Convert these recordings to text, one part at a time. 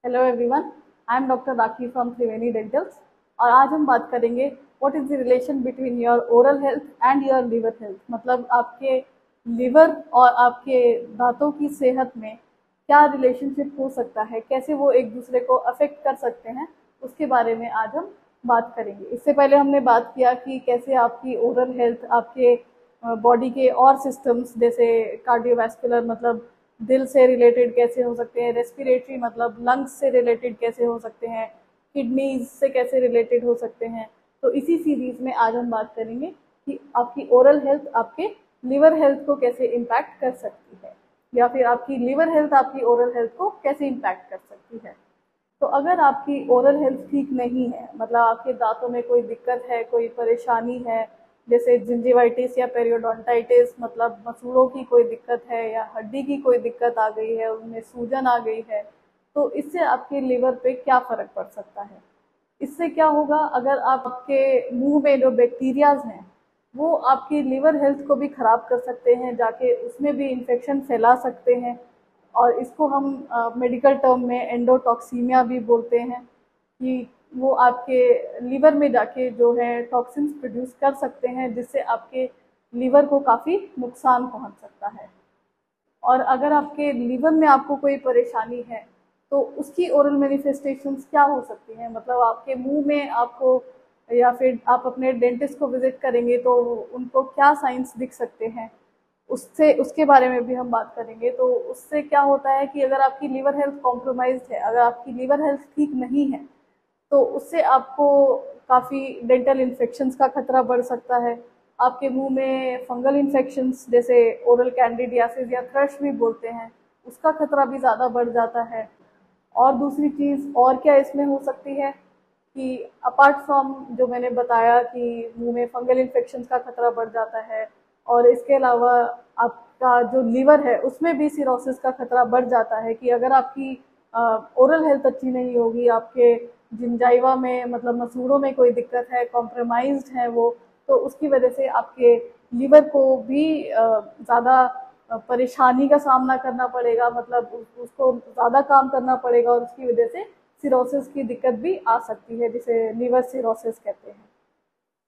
Hello everyone, I am doctor Rakhi from Triveni dentals. और आज हम बात करेंगे what is the relation between your oral health and your liver health. मतलब आपके लिवर और आपके दांतों की सेहत में क्या रिलेशनशिप हो सकता है, कैसे वो एक दूसरे को अफेक्ट कर सकते हैं, उसके बारे में आज हम बात करेंगे। इससे पहले हमने बात किया कि कैसे आपकी ओरल हेल्थ आपके बॉडी के और सिस्टम्स जैसे कार्डियोवैस्कुलर मतलब दिल से रिलेटेड कैसे हो सकते हैं, रेस्पिरेटरी मतलब लंग्स से रिलेटेड कैसे हो सकते हैं, किडनीज से कैसे रिलेटेड हो सकते हैं। तो इसी सीरीज में आज हम बात करेंगे कि आपकी ओरल हेल्थ आपके लिवर हेल्थ को कैसे इम्पैक्ट कर सकती है, या फिर आपकी लिवर हेल्थ आपकी ओरल हेल्थ को कैसे इम्पैक्ट कर सकती है। तो अगर आपकी ओरल हेल्थ ठीक नहीं है, मतलब आपके दांतों में कोई दिक्कत है, कोई परेशानी है, जैसे जिंजिवाइटिस या पेरियोडोंटाइटिस मतलब मसूड़ों की कोई दिक्कत है, या हड्डी की कोई दिक्कत आ गई है, उनमें सूजन आ गई है, तो इससे आपके लिवर पे क्या फर्क पड़ सकता है। इससे क्या होगा, अगर आपके मुंह में जो बैक्टीरियाज हैं वो आपकी लिवर हेल्थ को भी खराब कर सकते हैं, जाके उसमें भी इन्फेक्शन फैला सकते हैं। और इसको हम मेडिकल टर्म में एंडोटॉक्सीमिया भी बोलते हैं कि वो आपके लिवर में जाके जो है टॉक्सिन्स प्रोड्यूस कर सकते हैं, जिससे आपके लिवर को काफ़ी नुकसान पहुंच सकता है। और अगर आपके लिवर में आपको कोई परेशानी है तो उसकी ओरल मैनिफेस्टेशंस क्या हो सकती हैं, मतलब आपके मुंह में आपको, या फिर आप अपने डेंटिस्ट को विजिट करेंगे तो उनको क्या साइंस दिख सकते हैं, उससे उसके बारे में भी हम बात करेंगे। तो उससे क्या होता है कि अगर आपकी लिवर हेल्थ कॉम्प्रोमाइज्ड है, अगर आपकी लिवर हेल्थ ठीक नहीं है, तो उससे आपको काफ़ी डेंटल इन्फेक्शंस का खतरा बढ़ सकता है। आपके मुंह में फंगल इन्फेक्शंस जैसे ओरल कैंडिडियासिस या थ्रश भी बोलते हैं, उसका खतरा भी ज़्यादा बढ़ जाता है। और दूसरी चीज़ और क्या इसमें हो सकती है कि अपार्ट फ्रॉम जो मैंने बताया कि मुंह में फंगल इन्फेक्शंस का खतरा बढ़ जाता है, और इसके अलावा आपका जो लिवर है उसमें भी सिरोसिस का खतरा बढ़ जाता है कि अगर आपकी ओरल हेल्थ अच्छी नहीं होगी, आपके जिंजाइवा में मतलब मसूड़ों में कोई दिक्कत है, कॉम्प्रोमाइज्ड है वो, तो उसकी वजह से आपके लिवर को भी ज़्यादा परेशानी का सामना करना पड़ेगा, मतलब उसको ज़्यादा काम करना पड़ेगा, और उसकी वजह से सिरोसिस की दिक्कत भी आ सकती है, जिसे लिवर सिरोसिस कहते हैं।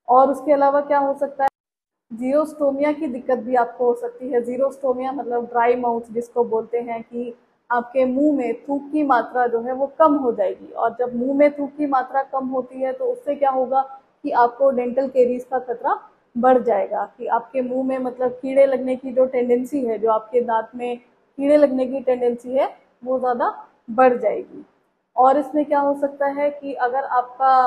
और उसके अलावा क्या हो सकता है, जीरोस्टोमिया की दिक्कत भी आपको हो सकती है। जीरोस्टोमिया मतलब ड्राई माउथ जिसको बोलते हैं कि आपके मुंह में थूक की मात्रा जो है वो कम हो जाएगी, और जब मुंह में थूक की मात्रा कम होती है तो उससे क्या होगा कि आपको डेंटल केरीज का खतरा बढ़ जाएगा, कि आपके मुंह में मतलब कीड़े लगने की जो टेंडेंसी है, जो आपके दांत में कीड़े लगने की टेंडेंसी है, वो ज़्यादा बढ़ जाएगी। और इसमें क्या हो सकता है कि अगर आपका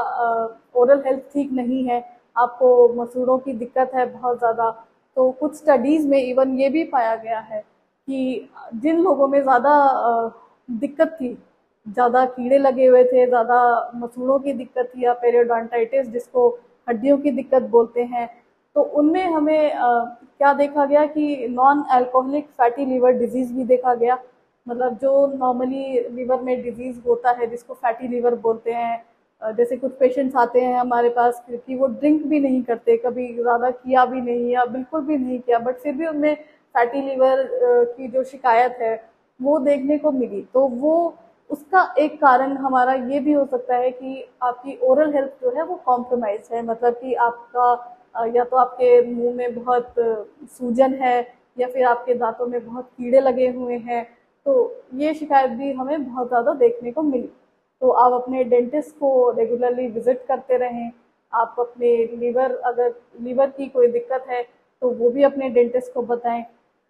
ओरल हेल्थ ठीक नहीं है, आपको मसूड़ों की दिक्कत है बहुत ज़्यादा, तो कुछ स्टडीज़ में इवन ये भी पाया गया है कि जिन लोगों में ज़्यादा दिक्कत थी, ज़्यादा कीड़े लगे हुए थे, ज़्यादा मसूड़ों की दिक्कत थी, या पेरियोडोंटाइटिस जिसको हड्डियों की दिक्कत बोलते हैं, तो उनमें हमें क्या देखा गया कि non alcoholic fatty liver disease भी देखा गया। मतलब जो नॉर्मली लिवर में डिजीज़ होता है जिसको फैटी लीवर बोलते हैं, जैसे कुछ पेशेंट्स आते हैं हमारे पास क्योंकि वो ड्रिंक भी नहीं करते, कभी ज़्यादा किया भी नहीं या बिल्कुल भी नहीं किया, बट फिर भी उनमें फैटी लीवर की जो शिकायत है वो देखने को मिली। तो वो उसका एक कारण हमारा ये भी हो सकता है कि आपकी ओरल हेल्थ जो है वो कॉम्प्रोमाइज है, मतलब कि आपका या तो आपके मुंह में बहुत सूजन है, या फिर आपके दांतों में बहुत कीड़े लगे हुए हैं। तो ये शिकायत भी हमें बहुत ज़्यादा देखने को मिली। तो आप अपने डेंटिस्ट को रेगुलरली विजिट करते रहें। आप अपने अगर लीवर की कोई दिक्कत है तो वो भी अपने डेंटिस्ट को बताएं,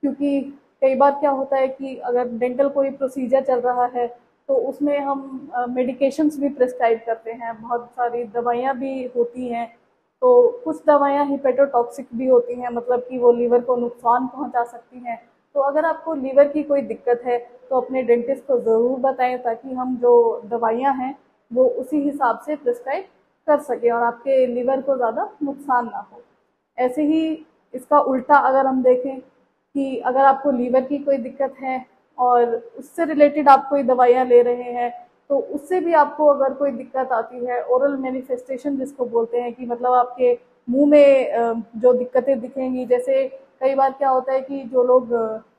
क्योंकि कई बार क्या होता है कि अगर डेंटल कोई प्रोसीजर चल रहा है तो उसमें हम मेडिकेशंस भी प्रिस्क्राइब करते हैं, बहुत सारी दवाइयाँ भी होती हैं। तो कुछ दवाइयाँ हिपेटोटॉक्सिक भी होती हैं, मतलब कि वो लीवर को नुकसान पहुंचा सकती हैं। तो अगर आपको लीवर की कोई दिक्कत है तो अपने डेंटिस्ट को ज़रूर बताएं, ताकि हम जो दवाइयाँ हैं वो उसी हिसाब से प्रिस्क्राइब कर सकें और आपके लिवर को ज़्यादा नुकसान ना हो। ऐसे ही इसका उल्टा अगर हम देखें कि अगर आपको लीवर की कोई दिक्कत है और उससे रिलेटेड आप कोई दवाइयाँ ले रहे हैं, तो उससे भी आपको अगर कोई दिक्कत आती है, ओरल मैनिफेस्टेशन जिसको बोलते हैं कि मतलब आपके मुंह में जो दिक्कतें दिखेंगी, जैसे कई बार क्या होता है कि जो लोग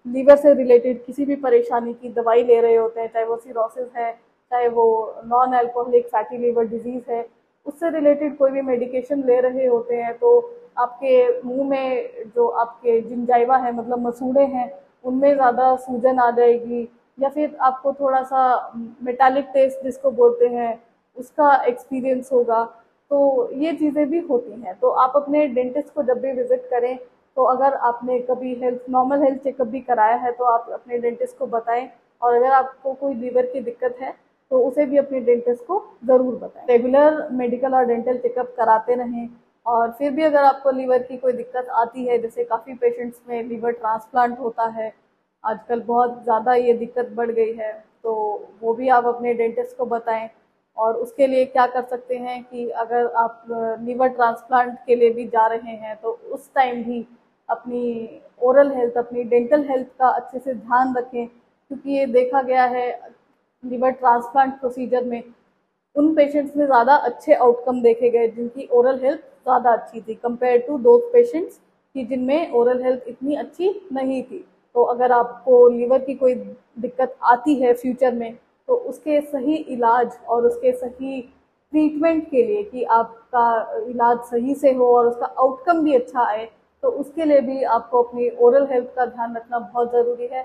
लीवर से रिलेटेड किसी भी परेशानी की दवाई ले रहे होते हैं, चाहे वो सिरोसिस है चाहे वो non alcoholic fatty liver disease है, उससे रिलेटेड कोई भी मेडिकेशन ले रहे होते हैं तो आपके मुंह में जो आपके जिंजाइवा है मतलब मसूड़े हैं उनमें ज़्यादा सूजन आ जाएगी, या फिर आपको थोड़ा सा मेटालिक टेस्ट जिसको बोलते हैं उसका एक्सपीरियंस होगा। तो ये चीज़ें भी होती हैं। तो आप अपने डेंटिस्ट को जब भी विजिट करें तो अगर आपने कभी नॉर्मल हेल्थ चेकअप भी कराया है तो आप अपने डेंटिस्ट को बताएं, और अगर आपको कोई लीवर की दिक्कत है तो उसे भी अपने डेंटिस्ट को ज़रूर बताएं। रेगुलर मेडिकल और डेंटल चेकअप कराते रहें। और फिर भी अगर आपको लीवर की कोई दिक्कत आती है, जैसे काफ़ी पेशेंट्स में लीवर ट्रांसप्लांट होता है, आजकल बहुत ज़्यादा ये दिक्कत बढ़ गई है, तो वो भी आप अपने डेंटिस्ट को बताएं। और उसके लिए क्या कर सकते हैं कि अगर आप लीवर ट्रांसप्लांट के लिए भी जा रहे हैं तो उस टाइम भी अपनी ओरल हेल्थ, अपनी डेंटल हेल्थ का अच्छे से ध्यान रखें, क्योंकि ये देखा गया है लीवर ट्रांसप्लांट प्रोसीजर में उन पेशेंट्स में ज़्यादा अच्छे आउटकम देखे गए जिनकी ओरल हेल्थ ज़्यादा अच्छी थी कंपेयर टू दोज पेशेंट्स कि जिनमें ओरल हेल्थ इतनी अच्छी नहीं थी। तो अगर आपको लीवर की कोई दिक्कत आती है फ्यूचर में तो उसके सही इलाज और उसके सही ट्रीटमेंट के लिए कि आपका इलाज सही से हो और उसका आउटकम भी अच्छा आए, तो उसके लिए भी आपको अपनी ओरल हेल्थ का ध्यान रखना बहुत ज़रूरी है।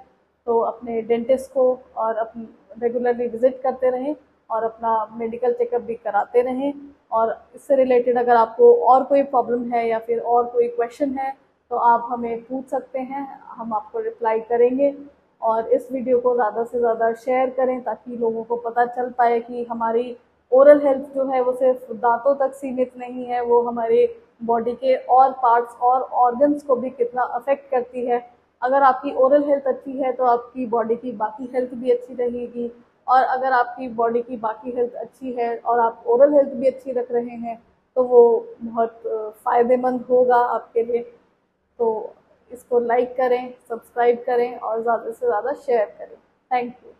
तो अपने डेंटिस्ट को और अपनी रेगुलरली विजिट करते रहें और अपना मेडिकल चेकअप भी कराते रहें। और इससे रिलेटेड अगर आपको और कोई प्रॉब्लम है या फिर और कोई क्वेश्चन है तो आप हमें पूछ सकते हैं, हम आपको रिप्लाई करेंगे। और इस वीडियो को ज़्यादा से ज़्यादा शेयर करें ताकि लोगों को पता चल पाए कि हमारी ओरल हेल्थ जो है वो सिर्फ दांतों तक सीमित नहीं है, वो हमारे बॉडी के और पार्ट्स और ऑर्गन्स को भी कितना अफेक्ट करती है। अगर आपकी ओरल हेल्थ अच्छी है तो आपकी बॉडी की बाकी हेल्थ भी अच्छी रहेगी, और अगर आपकी बॉडी की बाकी हेल्थ अच्छी है और आप ओरल हेल्थ भी अच्छी रख रहे हैं तो वो बहुत फ़ायदेमंद होगा आपके लिए। तो इसको लाइक करें, सब्सक्राइब करें और ज़्यादा से ज़्यादा शेयर करें। Thank you.